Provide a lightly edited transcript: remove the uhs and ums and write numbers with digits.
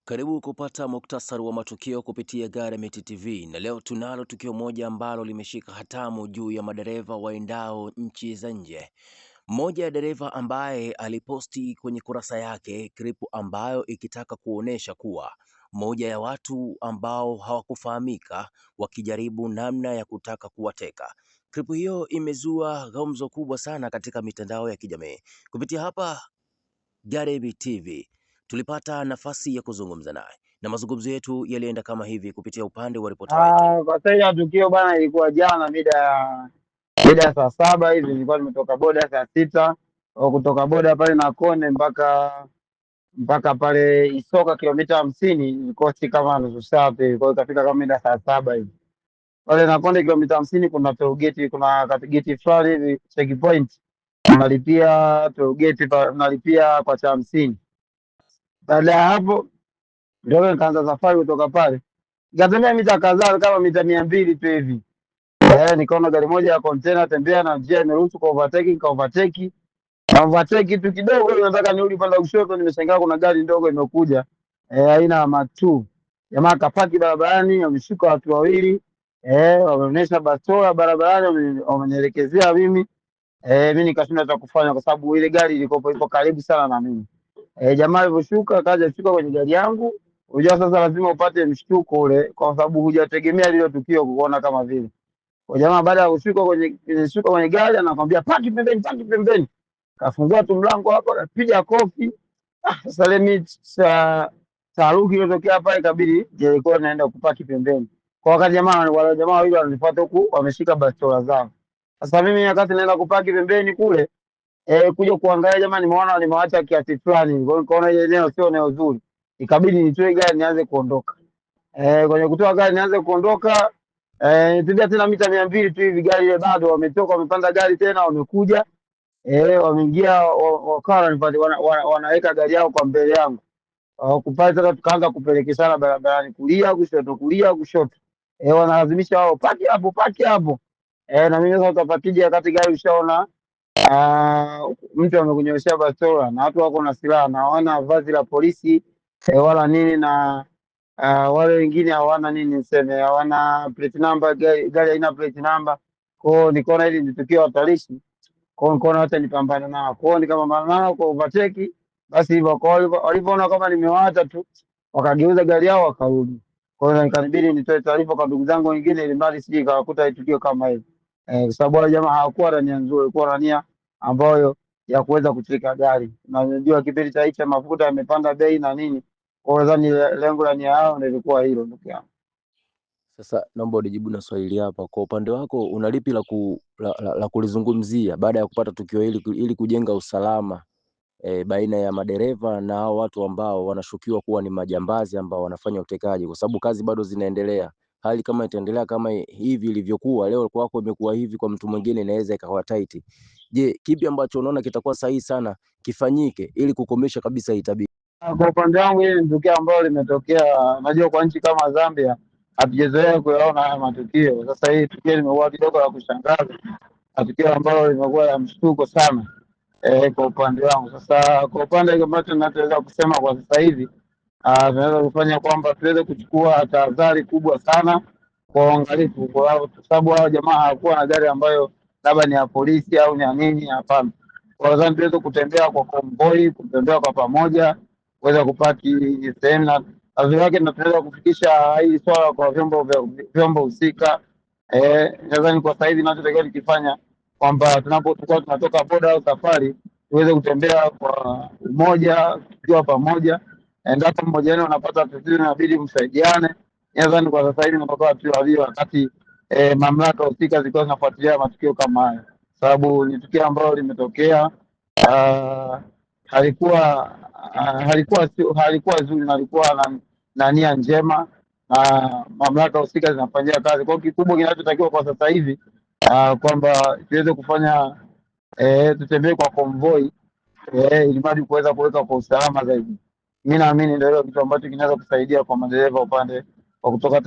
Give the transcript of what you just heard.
Karibu kupata muktasari wa matukio kupitia Garameti TV, na leo tunalo tukio moja ambalo limeshika hatamu juu ya madereva waendao nchi za nje. Mmoja ya dereva ambaye aliposti kwenye kurasa yake klipu ambayo ikitaka kuonesha kuwa moja ya watu ambao hawakufahamika wakijaribu namna ya kutaka kuwateka. Klipu hiyo imezua gumzo kubwa sana katika mitandao ya kijamii. Kupitia hapa Garameti TV tulipata nafasi ya kuzungumza naye na mazungumzo yetu yalienda kama hivi kupitia upande wa ripota wetu. Kwa sasa tukio bana ilikuwa jana mida ya saa 7 hivi, nilikuwa nimetoka boda saa 6 au kutoka boda pale na Kone mpaka pale Isoka kilomita 50, ilikuwa si kama nusu saa tu, ilikuwa ikafika kama mida saa 7 hivi. Pale na Konde kilomita 50 kuna toll gate, kuna gate fulani hivi checkpoint, unalipia toll gate, unalipia kwa cha 50. Baada ya hapo ndio nikaanza safari kutoka pale, nikatembea mita kadhaa kama mita 200 tu hivi. Nikaona gari moja ya container tembea na njia imeruhusu kwa overtaking, na overtake tu kidogo, nataka nirudi panda kushoto, nimeshangaa kuna gari ndogo imekuja aina ya Matu. Jamaa kapaki barabarani, ameshuka watu wawili, wameonyesha bastola barabarani, wamenielekezea mimi. Mimi nikashinda hata kufanya kwa sababu ile gari ilikuwa ipo karibu sana na mimi. Jamaa alivyoshuka kaja kushuka kwenye gari yangu. Unajua sasa lazima upate mshtuko ule, kwa sababu hujategemea lile tukio kuona kama vile. Kwa jamaa baada ya kushuka kwenye gari anakwambia paki pembeni, paki pembeni. Kafungua tu mlango hapo, akapiga kofi. Sasa mimi taharuki iliyotokea pale, ikabidi nilikuwa naenda kupaki pembeni. Kwa wakati wale jamaa wawili wananifuata huku wameshika bastola zao. Sasa mimi wakati naenda kupaki pembeni kule, kuja kuangalia jamaa, nimeona nimewaacha kiasi fulani. Kwa hiyo nikaona ile eneo sio eneo zuri. Ikabidi nitoe gari nianze kuondoka. Kwenye kutoa gari nianze kuondoka, nitembea tena mita 200 tu hivi, gari ile bado wametoka, wamepanda gari tena, wamekuja wameingia, wakawa wanaweka gari yao kwa mbele yangu. Kupata sasa, tukaanza kupelekeshana barabarani, kulia kushoto, kulia kushoto, wanalazimisha wao paki hapo, paki hapo. Na mimi sasa utapakije wakati gari ushaona mtu amekunyoshia bastola na watu wako na silaha na hawana vazi la polisi wala nini, na wale wengine hawana nini niseme, hawana plate number, gari haina plate number. Kwao nikaona hili ni tukio hatarishi, kwao nikaona hata nipambane nao. Kwao nikapambana nao kwa overtake, basi hivyo. Kwa walivyoona kama nimewaacha tu, wakageuza gari yao wakarudi. Kwa hiyo nikanibidi nitoe taarifa kwa ndugu zangu wengine, ili mradi sije kawakuta tukio kama hili, kwa sababu wale jamaa hawakuwa na nia nzuri, walikuwa na nia ambayo ya kuweza kucheka gari, na unajua kipindi cha mafuta yamepanda bei na nini. Kwa hiyo nadhani lengo la nia yao ndio ilikuwa hilo, ndugu yangu. Sasa naomba unijibu na swali hapa. Kwa upande wako unalipi la kulizungumzia baada ya kupata tukio hili ili kujenga usalama baina ya madereva na hao watu ambao wanashukiwa kuwa ni majambazi ambao wanafanya utekaji, kwa sababu kazi bado zinaendelea. Hali kama itaendelea kama hivi ilivyokuwa leo kwako imekuwa hivi, kwa mtu mwingine inaweza ikawa tight. Je, kipi ambacho unaona kitakuwa sahihi sana kifanyike ili kukomesha kabisa hii tabia? Kwa upande wangu, hili ni tukio ambalo limetokea. Najua kwa nchi kama Zambia hatujazoea kuyaona haya matukio. Sasa hii tukio limekuwa kidogo la kushangaza, na tukio ambalo limekuwa la mshtuko sana kwa upande wangu. Sasa kwa upande ambacho ninachoweza kusema kwa sasa hivi, tunaweza kufanya kwamba tuweze kuchukua tahadhari kubwa sana kwa uangalifu, kwa sababu hao jamaa hawakuwa na gari ambayo labda ni ya polisi au ni ya nini. Hapana, kwa nadhani tuweze kutembea kwa konvoi, kutembea kwa pamoja, kuweza kupaki sehemu na vile yake, na tunaweza kufikisha hili swala kwa vyombo husika. Nadhani kwa sasa hivi tunachotakiwa tukifanya kwamba tunapokuwa tunatoka boda au safari, tuweze kutembea kwa umoja, tukiwa pamoja. Endapo mmoja wenu anapata tatizo, inabidi msaidiane. Nadhani kwa sasa hivi tunatoka tu walio wakati mamlaka husika zikiwa zinafuatilia matukio kama haya, sababu ni tukio ambalo limetokea, halikuwa zuri, na halikuwa na nia njema, na mamlaka husika zinafanyia kazi. Kwa hiyo kikubwa kinachotakiwa kwa sasa hivi kwamba tuweze kufanya tutembee kwa konvoi ili mradi kuweza kuweka kwa usalama zaidi. Mimi naamini ndio kitu ambacho kinaweza kusaidia kwa madereva upande wa kutoka